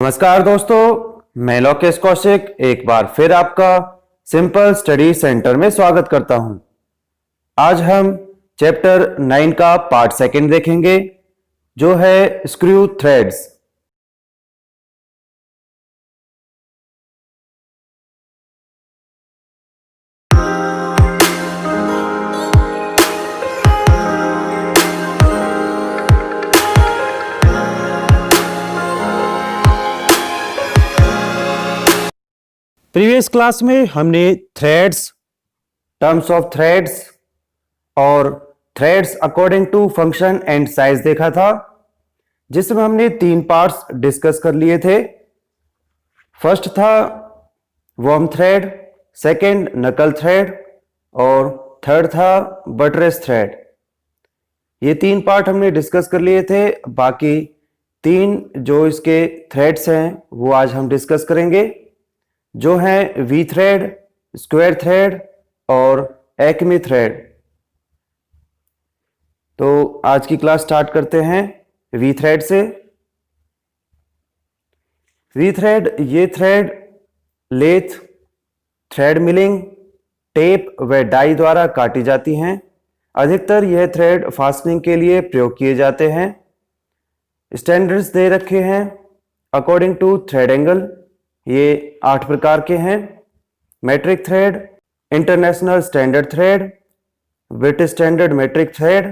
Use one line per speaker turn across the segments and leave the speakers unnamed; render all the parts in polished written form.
नमस्कार दोस्तों, मैं लोकेश कौशिक एक बार फिर आपका सिंपल स्टडी सेंटर में स्वागत करता हूं। आज हम चैप्टर 9 का पार्ट सेकंड देखेंगे जो है स्क्रू थ्रेड्स। प्रीवियस क्लास में हमने थ्रेड्स, टर्म्स ऑफ थ्रेड्स और threads according to function and size देखा था, जिसमें हमने 3 पार्ट्स डिस्कस कर लिए थे। फर्स्ट था वर्म थ्रेड, सेकंड नकल थ्रेड और थर्ड था बटरेस थ्रेड। ये 3 पार्ट हमने डिस्कस कर लिए थे। बाकी 3 जो इसके थ्रेड्स हैं वो आज हम डिस्कस करेंगे, जो हैं वी थ्रेड, स्क्वायर थ्रेड और एक्मे थ्रेड। तो आज की क्लास स्टार्ट करते हैं वी थ्रेड से। वी थ्रेड, ये thread lathe, thread milling, tap व डाई द्वारा काटी जाती हैं। अधिकतर यह थ्रेड फास्टनिंग के लिए प्रयोग किए जाते हैं। स्टैंडर्ड्स दे रखे हैं अकॉर्डिंग टू थ्रेड एंगल। ये 8 प्रकार के हैं: metric thread, international standard thread, British standard metric thread,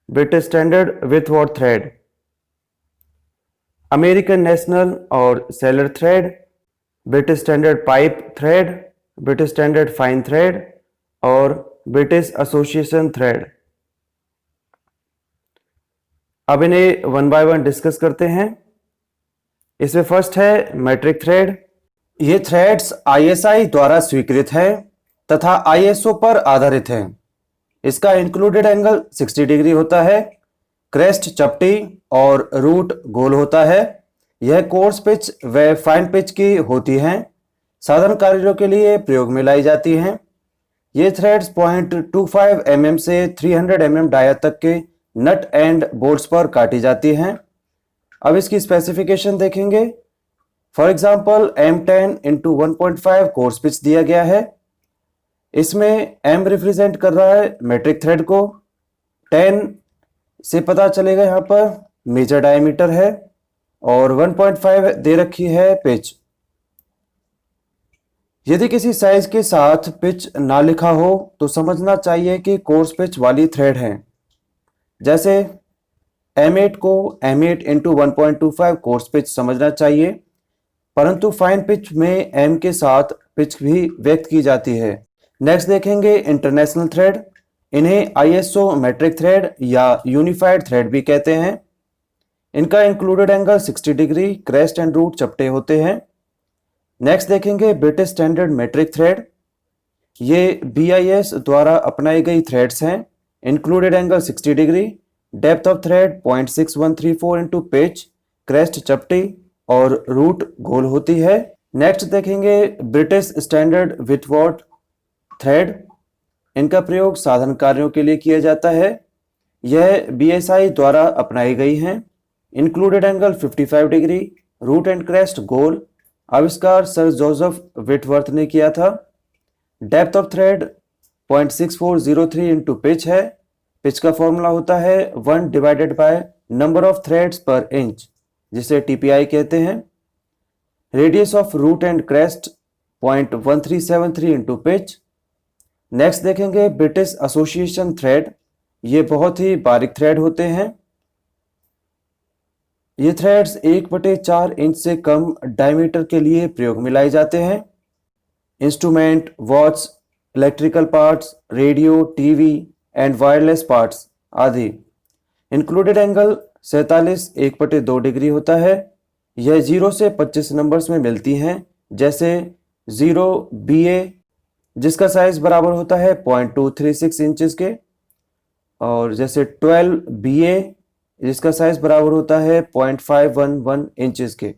British standard विथवॉट थ्रेड, अमेरिकन नेशनल और sellers thread, British standard pipe thread, British standard fine thread और ब्रिटिश एसोसिएशन थ्रेड। अब इन्हें one by one discuss करते हैं। इसमें first है metric thread. ये थ्रेड्स आईएसआई द्वारा स्वीकृत है तथा आईएसओ पर आधारित है। इसका इंक्लूडेड एंगल 60 डिग्री होता है, क्रेस्ट चपटी और रूट गोल होता है। यह कोर्स पिच व फाइन पिच की होती हैं। साधारण कार्यों के लिए प्रयोग में लाई जाती हैं। ये थ्रेड्स 0.25 mm से 300 mm डाया तक के नट एंड बोल्ट्स पर काटी जाती हैं। अब इसकी स्पेसिफिकेशन देखेंगे। For example M10 into 1.5 course pitch दिया गया है। इसमें M रिप्रेजेंट कर रहा है मेट्रिक थ्रेड को। 10 से पता चलेगा यहाँ पर मेजर डायमीटर है और 1.5 दे रखी है पिच। यदि किसी साइज के साथ पिच ना लिखा हो तो समझना चाहिए कि कोर्स पिच वाली थ्रेड है। जैसे M8 को M8 इंटू 1.25 कोर्स पिच समझना चाहिए, परंतु फाइन पिच में M के साथ पिच भी व्यक्त की जाती है। नेक्स्ट देखेंगे इंटरनेशनल थ्रेड। इन्हें आईएसओ मेट्रिक थ्रेड या यूनिफाइड थ्रेड भी कहते हैं। इनका included angle 60 degree, crest and root चपटे होते हैं। नेक्स्ट देखेंगे ब्रिटिश स्टैंडर्ड मेट्रिक थ्रेड। ये BIS द्वारा अपनाई गई थ्रेड्स हैं। Included angle 60 degree, depth of thread 0.6134 into pitch, crest चपटी और रूट गोल होती है। नेक्स्ट देखेंगे ब्रिटिश स्टैंडर्ड विथवॉट थ्रेड। इनका प्रयोग साधारण कार्यों के लिए किया जाता है। यह BSI द्वारा अपनाई गई हैं। इंक्लूडेड एंगल 55 डिग्री, रूट एंड क्रेस्ट गोल। आविष्कार सर जोसेफ विटवर्थ ने किया था। Depth of thread 0.6403 into pitch है। पिच का फॉर्मूला होता है 1 divided by number of threads पर इंच, जिसे TPI कहते हैं। Radius of root and crest 0.1373 into pitch. Next देखेंगे ब्रिटिश एसोसिएशन थ्रेड। ये बहुत ही बारीक थ्रेड होते हैं। ये थ्रेड्स 1/4 इंच से कम डायमीटर के लिए प्रयोग में लाए जाते हैं। Instrument, watch, electrical parts, radio, TV and wireless parts आदि। इंक्लूडेड एंगल 47 1/2 डिग्री होता है। यह 0 से 25 नंबर्स में मिलती हैं। जैसे 0 BA जिसका साइज बराबर होता है 0.236 इंचेस के, और जैसे 12 BA जिसका साइज बराबर होता है 0.511 इंचेस के।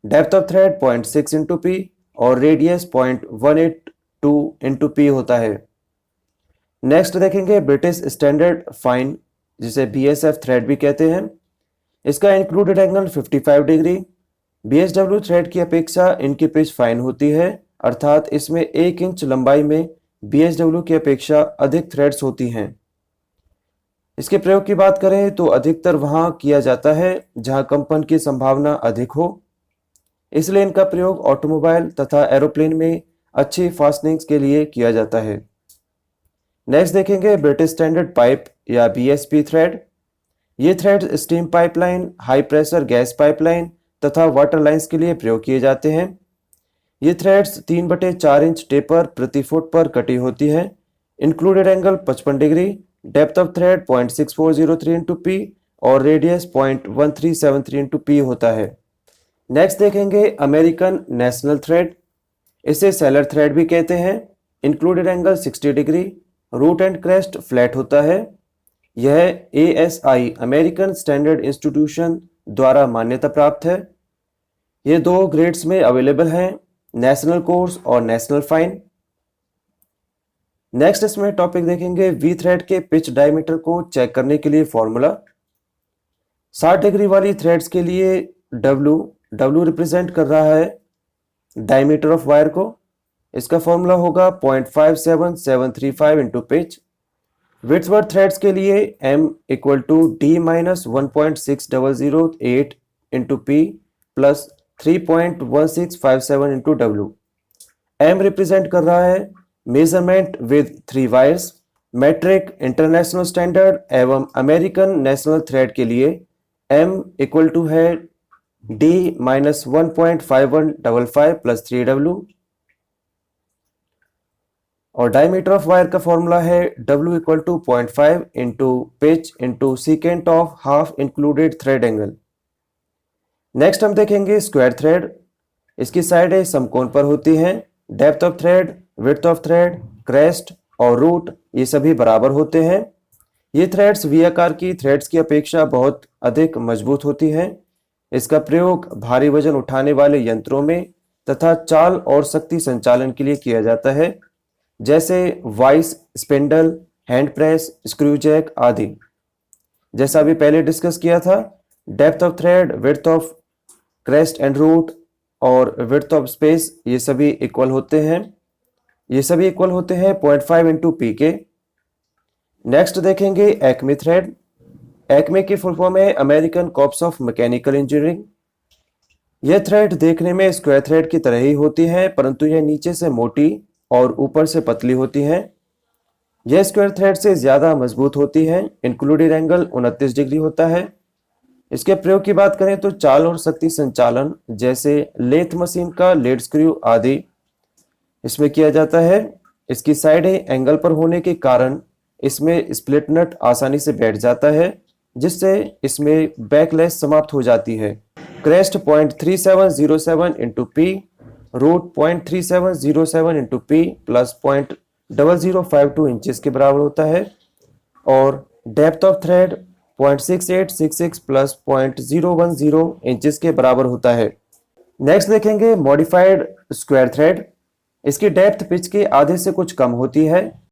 Depth of thread 0.6 into P और रेडियस 0.182 इंटू पी होता है। नेक्स्ट देखेंगे ब्रिटिश स्टैंडर्ड फाइन, जिसे BSF थ्रेड भी कहते हैं। इसका included angle 55 degree, BSW thread की अपेक्षा इनकी पिच फाइन होती है, अर्थात इसमें 1 इंच लंबाई में BSW की अपेक्षा अधिक थ्रेड्स होती हैं। इसके प्रयोग की बात करें तो अधिकतर वहां किया जाता है जहां कंपन की संभावना अधिक हो, इसलिए इनका प्रयोग ऑटोमोबाइल तथा एरोप्लेन में अच्छी फास्टनिंग्स के लिए किया जाता है। नेक्स्ट देखेंगे ब्रिटिश स्टैंडर्ड पाइप या BSP थ्रेड। ये thread steam pipeline, high pressure gas pipeline तथा वाटर लाइन्स के लिए प्रयोग किए जाते हैं। ये थ्रेड्स 3/4 इंच टेपर प्रति फुट पर कटी होती है। Included angle 55 degree, depth of thread 0.6403 into P और रेडियस 0.1373 इंटू पी होता है। नेक्स्ट देखेंगे अमेरिकन नेशनल थ्रेड। इसे सेलर थ्रेड भी कहते हैं। Included angle 60 degree, root and crest flat होता है। यह ASI अमेरिकन स्टैंडर्ड इंस्टीट्यूशन द्वारा मान्यता प्राप्त है। ये 2 ग्रेड्स में अवेलेबल हैं, नेशनल कोर्स और नेशनल फाइन। नेक्स्ट इसमें टॉपिक देखेंगे वी थ्रेड के पिच डायमीटर को चेक करने के लिए फॉर्मूला। 60 डिग्री वाली थ्रेड्स के लिए W रिप्रेजेंट कर रहा है डायमीटर ऑफ वायर को। इसका फॉर्मूला होगा 0.57735 इंटू पिच। विड्थवर्थ थ्रेड्स के लिए M equal to D-1.6008 into p plus 3.1657 into W। M represent कर रहा है measurement with 3 wires. Metric, international standard एवं अमेरिकन नेशनल थ्रेड के लिए M इक्वल टू है D-1.5155 प्लस 3W और डायमीटर ऑफ वायर का फॉर्मूला है W equal to 0.5 into pitch into secant of half included thread angle. Next हम देखेंगे square thread. इसकी साइडें समकोण पर होती हैं। Depth of thread, width of thread, crest और रूट ये सभी बराबर होते हैं। ये थ्रेड्स वी आकार की थ्रेड्स की अपेक्षा बहुत अधिक मजबूत होती हैं। इसका प्रयोग भारी वजन उठाने वाले यंत्रों में तथा चाल और शक्ति संचालन के लिए किया जाता है, जैसे vice, spindle, hand press, screw jack आदि। जैसा अभी पहले डिस्कस किया था, depth of thread, width of crest and root और विड्थ ऑफ स्पेस ये सभी इक्वल होते हैं। 0.5 इंटू पी के। नेक्स्ट देखेंगे एक्मे थ्रेड। एक्मे की फुल फॉर्म है American corps of mechanical engineering. यह थ्रेड देखने में स्क्वायर थ्रेड की तरह ही होती है, परंतु यह नीचे से मोटी और ऊपर से पतली होती है। यह स्क्वायर थ्रेड से ज्यादा मजबूत होती है। इंक्लूडेड एंगल 29 डिग्री होता है। इसके प्रयोग की बात करें तो चाल और शक्ति संचालन जैसे लेथ मशीन का लीड स्क्रू आदि इसमें किया जाता है। इसकी साइडें एंगल पर होने के कारण इसमें स्प्लिट नट आसानी से बैठ जाता है, जिससे इसमें बैकलैश समाप्त हो जाती है। Crest 0.3707 into p, root 0.3707 into p plus 0.0052 inches के बराबर होता है और depth of thread 0.6866 plus 0.010 inches के बराबर होता है। नेक्स्ट देखेंगे मॉडिफाइड स्क्वायर थ्रेड। इसकी डेप्थ पिच के आधे से कुछ कम होती है।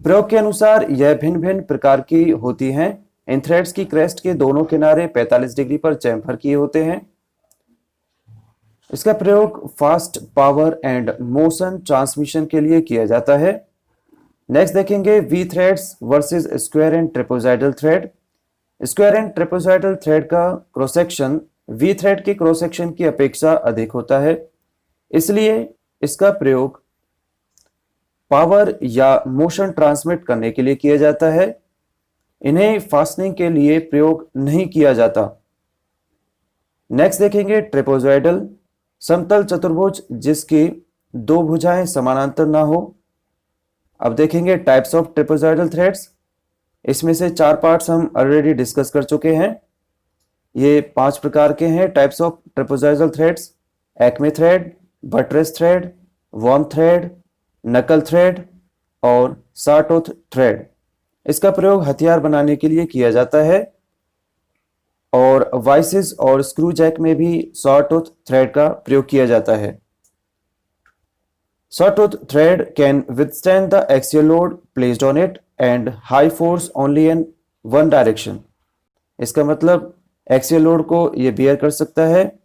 प्रयोग के अनुसार यह भिन्न भिन्न प्रकार की होती हैं। इन थ्रेड्स की क्रेस्ट के दोनों किनारे 45 डिग्री पर चैम्फर किए होते हैं। इसका प्रयोग fast power and motion transmission के लिए किया जाता है। नेक्स्ट देखेंगे we threads versus square and trapezoidal thread. Square and trapezoidal thread का क्रॉस सेक्शन वी थ्रेड के क्रॉस सेक्शन की अपेक्षा अधिक होता है, इसलिए इसका प्रयोग पावर या मोशन ट्रांसमिट करने के लिए किया जाता है। इन्हें फास्टनिंग के लिए प्रयोग नहीं किया जाता। नेक्स्ट देखेंगे ट्रेपेजॉइडल। समतल चतुर्भुज जिसकी 2 भुजाएं समानांतर ना हो। अब देखेंगे टाइप्स ऑफ ट्रेपेजॉइडल थ्रेड्स। इसमें से 4 पार्ट्स हम ऑलरेडी डिस्कस कर चुके हैं। ये 5 प्रकार के हैं types of trapezoidal threads: Acme thread, buttress thread, worm thread, नकल थ्रेड और साटोथ थ्रेड। इसका प्रयोग हथियार बनाने के लिए किया जाता है और वाइसेस और स्क्रू जैक में भी साटोथ थ्रेड का प्रयोग किया जाता है। Sawtooth thread can withstand the axial load placed on it and high force only in one direction. इसका मतलब एक्सियल लोड को ये बियर कर सकता है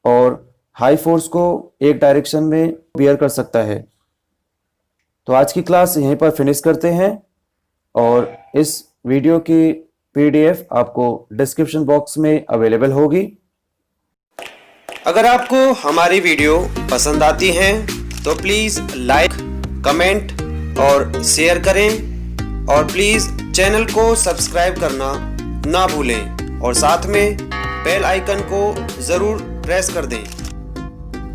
और हाई फोर्स को एक डायरेक्शन में बियर कर सकता है। तो आज की क्लास यहीं पर फिनिश करते हैं और इस वीडियो की पीडीएफ आपको डिस्क्रिप्शन बॉक्स में अवेलेबल होगी।
अगर आपको हमारी वीडियो पसंद आती है तो प्लीज़ लाइक, कमेंट और शेयर करें और प्लीज़ चैनल को सब्सक्राइब करना ना भूलें और साथ में बेल आइकन को ज़रूर प्रेस कर दें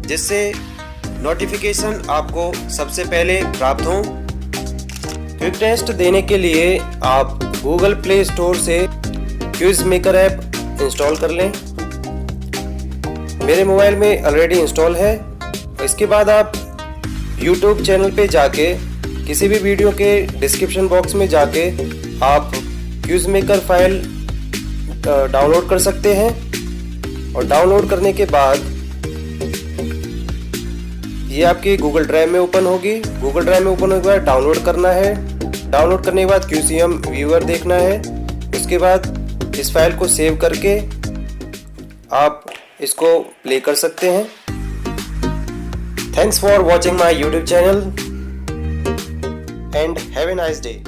जिससे नोटिफिकेशन आपको सबसे पहले प्राप्त हो। क्विक टेस्ट देने के लिए आप गूगल प्ले स्टोर से क्विज मेकर ऐप इंस्टॉल कर लें। मेरे मोबाइल में ऑलरेडी इंस्टॉल है। इसके बाद आप यूट्यूब चैनल पे जाके किसी भी वीडियो के डिस्क्रिप्शन बॉक्स में जाके आप क्विज मेकर फाइल डाउनलोड कर सकते हैं और डाउनलोड करने के बाद ये आपकी गूगल ड्राइव में ओपन होगी। गूगल ड्राइव में ओपन होने के बाद डाउनलोड करना है। डाउनलोड करने के बाद QCM व्यूअर देखना है। उसके बाद इस फाइल को सेव करके आप इसको प्ले कर सकते हैं। Thanks for watching my YouTube channel and have a nice day.